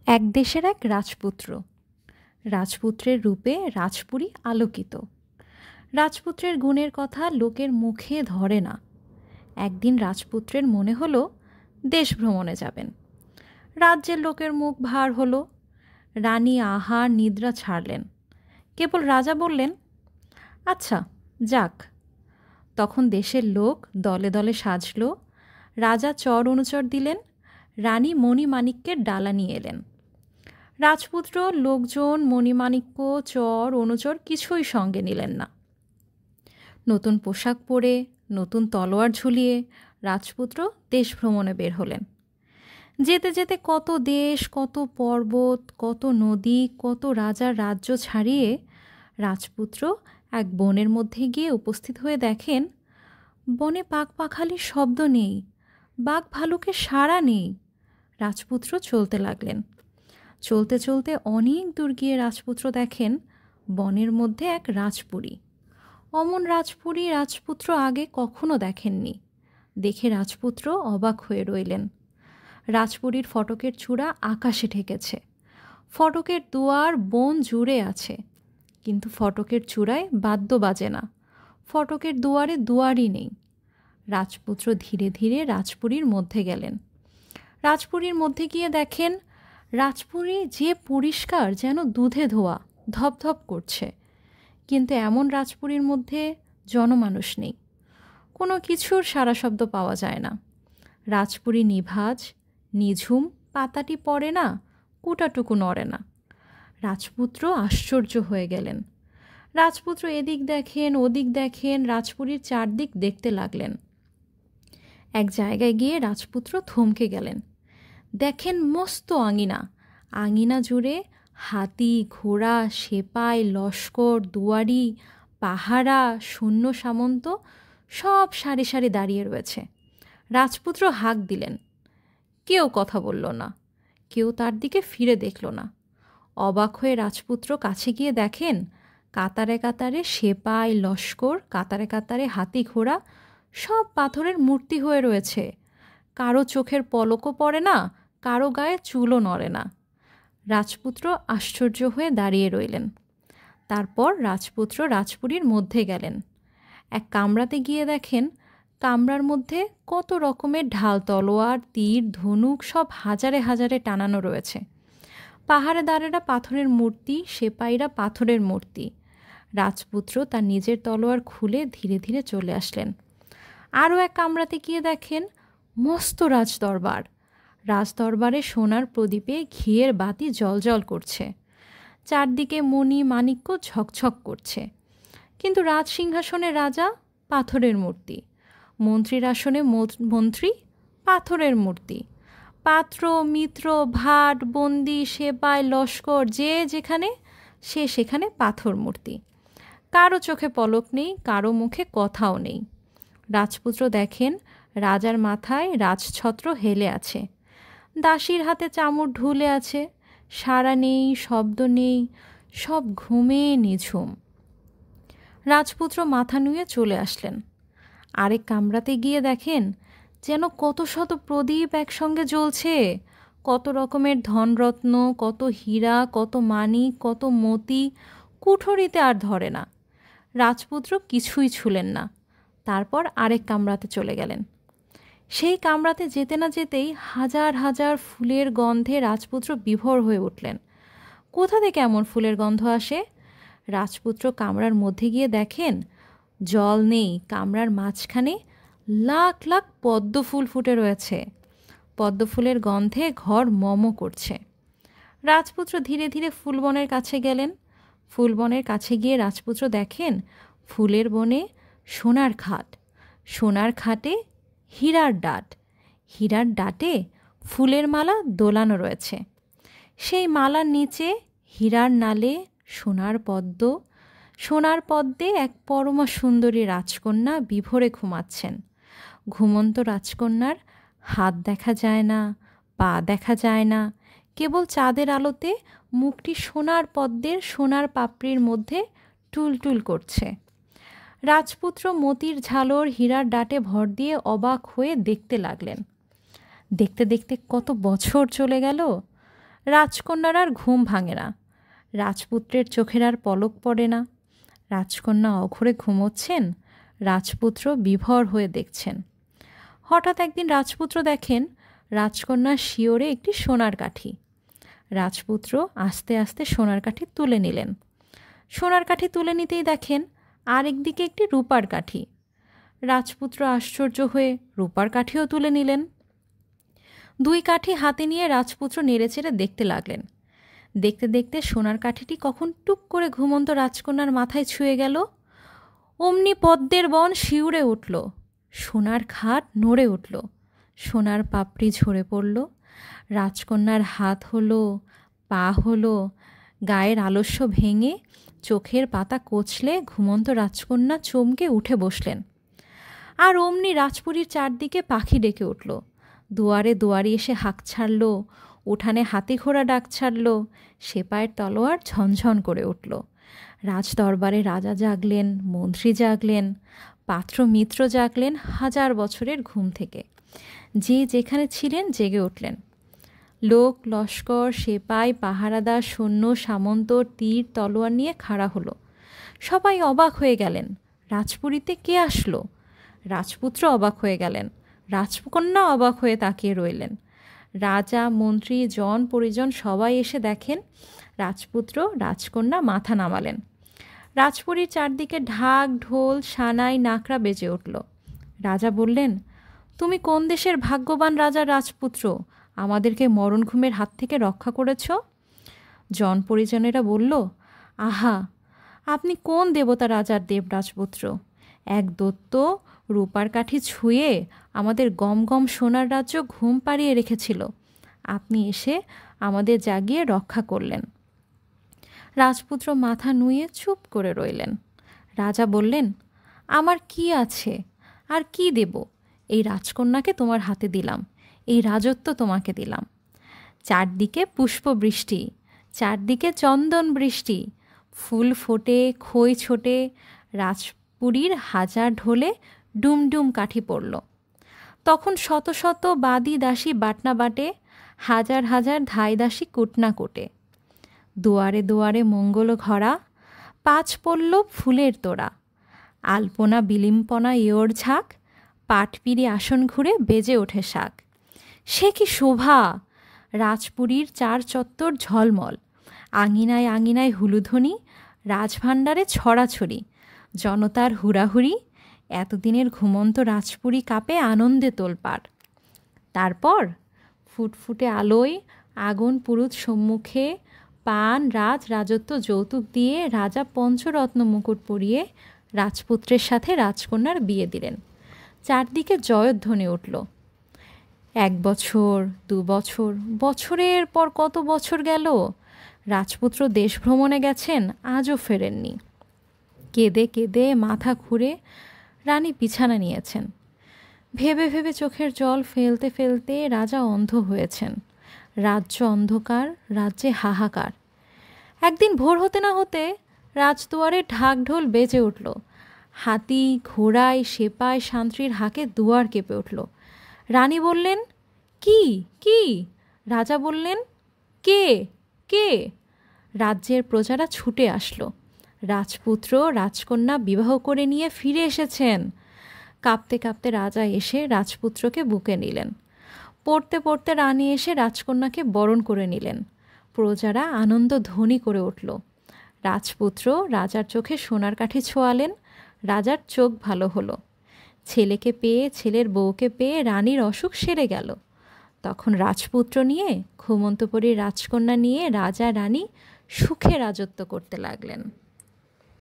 এক দেশের এক রাজপুত্র। রাজপুত্রের রূপে রাজপুরী আলোকিত। রাজপুত্রের গুণের কথা লোকের মুখে ধরে না। একদিন রাজপুত্রের মনে হলো দেশ ভ্রমণে যাবেন। রাজ্যের লোকের মুখ ভার হলো। রানী আহার নিদ্রা ছাড়লেন। কেবল রাজা বললেন, আচ্ছা যাক। তখন দেশের লোক দলে দলে সাজল। রাজা চর অনুচর দিলেন। রানী মণিমাণিক্যের ডালা নিয়ে এলেন। রাজপুত্র লোকজন মণিমাণিক্য চর অনুচর কিছুই সঙ্গে নিলেন না। নতুন পোশাক পরে নতুন তলোয়ার ঝুলিয়ে রাজপুত্র দেশ ভ্রমণে বের হলেন। যেতে যেতে কত দেশ, কত পর্বত, কত নদী, কত রাজার রাজ্য ছাড়িয়ে রাজপুত্র এক বনের মধ্যে গিয়ে উপস্থিত হয়ে দেখেন বনে পাখপাখালির শব্দ নেই, বাঘ ভালুকের সাড়া নেই। রাজপুত্র চলতে লাগলেন। চলতে চলতে অনেক দূর গিয়ে রাজপুত্র দেখেন বনের মধ্যে এক রাজপুরী। অমন রাজপুরী রাজপুত্র আগে কখনো দেখেননি। দেখে রাজপুত্র অবাক হয়ে রইলেন। রাজপুরীর ফটকের চূড়া আকাশে ঠেকেছে। ফটকের দুয়ার বন জুড়ে আছে, কিন্তু ফটকের চূড়ায় বাদ্য বাজে না। ফটকের দুয়ারে দুয়ারই নেই। রাজপুত্র ধীরে ধীরে রাজপুরীর মধ্যে গেলেন। রাজপুরীর মধ্যে গিয়ে দেখেন রাজপুরী যে পরিষ্কার যেন দুধে ধোয়া, ধপধপ করছে। কিন্তু এমন রাজপুরীর মধ্যে জনমানুষ নেই। কোনো কিছুর সারা শব্দ পাওয়া যায় না। রাজপুরী নিভাজ, নিঝুম, পাতাটি পড়ে না, কুটাটুকু নড়ে না। রাজপুত্র আশ্চর্য হয়ে গেলেন। রাজপুত্র এদিক দেখেন ওদিক দেখেন, রাজপুরীর চারদিক দেখতে লাগলেন। এক জায়গায় গিয়ে রাজপুত্র থমকে গেলেন। দেখেন মস্ত আঙিনা। আঙিনা জুড়ে হাতি, ঘোড়া, সেপাই, লস্কর, দুয়ারি, পাহারা, সৈন্য সামন্ত সব সারি সারি দাঁড়িয়ে রয়েছে। রাজপুত্র হাঁক দিলেন। কেউ কথা বলল না, কেউ তার দিকে ফিরে দেখল না। অবাক হয়ে রাজপুত্র কাছে গিয়ে দেখেন কাতারে কাতারে সেপাই, লস্কর, কাতারে কাতারে হাতি ঘোড়া সব পাথরের মূর্তি হয়ে রয়েছে। কারো চোখের পলকও পড়ে না, কারো গায়ে চুলও নড়ে না। রাজপুত্র আশ্চর্য হয়ে দাঁড়িয়ে রইলেন। তারপর রাজপুত্র রাজপুরীর মধ্যে গেলেন। এক কামরাতে গিয়ে দেখেন কামরার মধ্যে কত রকমের ঢাল তলোয়ার, তীর, ধনুক সব হাজারে হাজারে টানানো রয়েছে। পাহাড়েদারেরা পাথরের মূর্তি, সেপাইরা পাথরের মূর্তি। রাজপুত্র তার নিজের তলোয়ার খুলে ধীরে ধীরে চলে আসলেন। আরও এক কামরাতে গিয়ে দেখেন মস্ত রাজদরবার। রাজদরবারে সোনার প্রদীপে ঘিয়ের বাতি জ্বলজ্বল করছে। চারদিকে মণি মাণিক্য ঝকঝক করছে। কিন্তু রাজসিংহাসনে রাজা পাথরের মূর্তি, মন্ত্রীর আসনে মন্ত্রী পাথরের মূর্তি। পাত্র, মিত্র, ভাট, বন্দি, সেপাই, লস্কর যে যেখানে, সে সেখানে পাথর মূর্তি। কারো চোখে পলক নেই, কারো মুখে কথাও নেই। রাজপুত্র দেখেন রাজার মাথায় রাজছত্র হেলে আছে। দাসীর হাতে চামর ঢুলে আছে। সাড়া নেই, শব্দ নেই, সব ঘুমে নিঝুম। রাজপুত্র মাথা নুয়ে চলে আসলেন। আরেক কামরাতে গিয়ে দেখেন যেন কত শত প্রদীপ একসঙ্গে জ্বলছে। কত রকমের ধনরত্ন, কত হীরা, কত মানিক, কত মতি কুঠরিতে আর ধরে না। রাজপুত্র কিছুই ছুলেন না। তারপর আরেক কামরাতে চলে গেলেন। সেই কামরাতে যেতে না যেতেই হাজার হাজার ফুলের গন্ধে রাজপুত্র বিভোর হয়ে উঠলেন। কোথা থেকে এমন ফুলের গন্ধ আসে? রাজপুত্র কামরার মধ্যে গিয়ে দেখেন জল নেই, কামরার মাঝখানে লাখ লাখ পদ্ম ফুল ফুটে রয়েছে। পদ্ম ফুলের গন্ধে ঘর মম করছে। রাজপুত্র ধীরে ধীরে ফুলবনের কাছে গেলেন। ফুলবনের কাছে গিয়ে রাজপুত্র দেখেন ফুলের বনে সোনার খাট, সোনার খাটে হীরার ডাট, হীরার ডাটে ফুলের মালা দোলানো রয়েছে। সেই মালার নিচে হীরার নালে সোনার পদ্ম, সোনার পদ্মে এক পরমা সুন্দরী রাজকন্যা বিভোরে ঘুমাচ্ছেন। ঘুমন্ত রাজকন্যার হাত দেখা যায় না, পা দেখা যায় না, কেবল চাঁদের আলোতে মুখটি সোনার পদ্মের সোনার পাপড়ির মধ্যে টুলটুল করছে। রাজপুত্র মতির ঝালর হীরার ডাটে ভর দিয়ে অবাক হয়ে দেখতে লাগলেন। দেখতে দেখতে কত বছর চলে গেল। রাজকন্যার আর ঘুম ভাঙে না, রাজপুত্রের চোখের আর পলক পড়ে না। রাজকন্যা অঘরে ঘুমোচ্ছেন, রাজপুত্র বিভোর হয়ে দেখছেন। হঠাৎ একদিন রাজপুত্র দেখেন রাজকন্যার শিয়রে একটি সোনার কাঠি। রাজপুত্র আস্তে আস্তে সোনার কাঠি তুলে নিলেন। সোনার কাঠি তুলে নিতেই দেখেন আরেকদিকে একটি রূপার কাঠি। রাজপুত্র আশ্চর্য হয়ে রূপার কাঠিও তুলে নিলেন। দুই কাঠি হাতে নিয়ে রাজপুত্র নেড়েচেড়ে দেখতে লাগলেন। দেখতে দেখতে সোনার কাঠিটি কখন টুক করে ঘুমন্ত রাজকন্যার মাথায় ছুঁয়ে গেল। অমনি পদ্মের বন শিউরে উঠল, সোনার খাট নড়ে উঠল, সোনার পাপড়ি ঝরে পড়ল। রাজকন্যার হাত হলো, পা হলো, গায়ের আলস্য ভেঙে চোখের পাতা কচলে ঘুমন্ত রাজকন্যা চমকে উঠে বসলেন। আর অমনি রাজপুরীর চারদিকে পাখি ডেকে উঠল, দুয়ারে দুয়ারে এসে হাঁক ছাড়ল, উঠানে হাতি ঘোড়া ডাক ছাড়ল, সেপায়ের তলোয়ার ঝনঝন করে উঠল। রাজদরবারে রাজা জাগলেন, মন্ত্রী জাগলেন, পাত্র মিত্র জাগলেন হাজার বছরের ঘুম থেকে। যে যেখানে ছিলেন জেগে উঠলেন। লোক লস্কর সেপাই পাহারাদার সৈন্য সামন্ত তীর তলোয়ার নিয়ে খাড়া হলো। সবাই অবাক হয়ে গেলেন, রাজপুরীতে কে আসলো? রাজপুত্র অবাক হয়ে গেলেন, রাজকন্যা অবাক হয়ে তাকিয়ে রইলেন। রাজা মন্ত্রী জন পরিজন সবাই এসে দেখেন রাজপুত্র রাজকন্যা মাথা নামালেন। রাজপুরীর চারদিকে ঢাক ঢোল সানাই নাকড়া বেজে উঠল। রাজা বললেন, তুমি কোন দেশের ভাগ্যবান রাজা রাজপুত্র, আমাদেরকে মরণ ঘুমের হাত থেকে রক্ষা করেছ? জন পরিজনেরা বলল, আহা, আপনি কোন দেবতা রাজার দেব রাজপুত্র? এক দৈত্য রূপার কাঠি ছুঁয়ে আমাদের গম গম সোনার রাজ্য ঘুম পাড়িয়ে রেখেছিল, আপনি এসে আমাদের জাগিয়ে রক্ষা করলেন। রাজপুত্র মাথা নুয়ে চুপ করে রইলেন। রাজা বললেন, আমার কি আছে আর কি দেব? এই রাজকন্যাকে তোমার হাতে দিলাম, এই রাজত্ব তোমাকে দিলাম। চারদিকে পুষ্পবৃষ্টি, চারদিকে চন্দন বৃষ্টি, ফুল ফোটে খই ছোটে, রাজপুরীর হাজার ঢোলে ডুমডুম কাঠি পড়ল। তখন শত শত বাদী দাসী বাটনা বাটে, হাজার হাজার ধাই দাসী কুটনা কোটে। দুয়ারে দুয়ারে মঙ্গল ঘরা, পাঁচ পল্লব ফুলের তোড়া, আলপনা বিলিম্পনা ইয়োর ঝাঁক, পাটপিড়ি আসন ঘুরে বেজে ওঠে শাক। সে কি শোভা! রাজপুরীর চার চত্বর ঝলমল, আঙিনায় আঙিনায় হুলুধ্বনি, রাজভাণ্ডারে ছড়াছড়ি, জনতার হুড়াহুড়ি, এতদিনের ঘুমন্ত রাজপুরী কাঁপে আনন্দে তোলপাড়। তারপর ফুটফুটে আলোয় আগুন পুরুত সম্মুখে, পান রাজ রাজত্ব যৌতুক দিয়ে রাজা পঞ্চরত্ন মুকুট পরিয়ে রাজপুত্রের সাথে রাজকন্যার বিয়ে দিলেন। চারদিকে জয়ধ্বনি উঠল। 1 বছর, 2 বছর, বছরের পর কত বছর গেল। রাজপুত্র দেশ ভ্রমণে গেছেন, আজও ফেরেননি। কেঁদে কেঁদে মাথা খুঁড়ে রানী বিছানা নিয়েছেন। ভেবে ভেবে চোখের জল ফেলতে ফেলতে রাজা অন্ধ হয়েছেন। রাজ্য অন্ধকার, রাজ্যে হাহাকার। একদিন ভোর হতে না হতে রাজদুয়ারে ঢাক ঢোল বেজে উঠল। হাতি ঘোড়ায় সেপাই সান্ত্রীর হাঁকে দুয়ার কেঁপে উঠল। রানী বললেন, কি কি? রাজা বললেন, কে কে? রাজ্যের প্রজারা ছুটে আসলো। রাজপুত্র রাজকন্যা বিবাহ করে নিয়ে ফিরে এসেছেন। কাঁপতে কাঁপতে রাজা এসে রাজপুত্রকে বুকে নিলেন। পড়তে পড়তে রানী এসে রাজকন্যাকে বরণ করে নিলেন। প্রজারা আনন্দ ধ্বনি করে উঠল। রাজপুত্র রাজার চোখে সোনার কাঠি ছোঁয়ালেন। রাজার চোখ ভালো হলো। ছেলেকে পেয়ে, ছেলের বউকে পেয়ে রানীর অসুখ সেরে গেল। তখন রাজপুত্র নিয়ে, ঘুমন্তপুরীর রাজকন্যা নিয়ে রাজা রানী সুখে রাজত্ব করতে লাগলেন।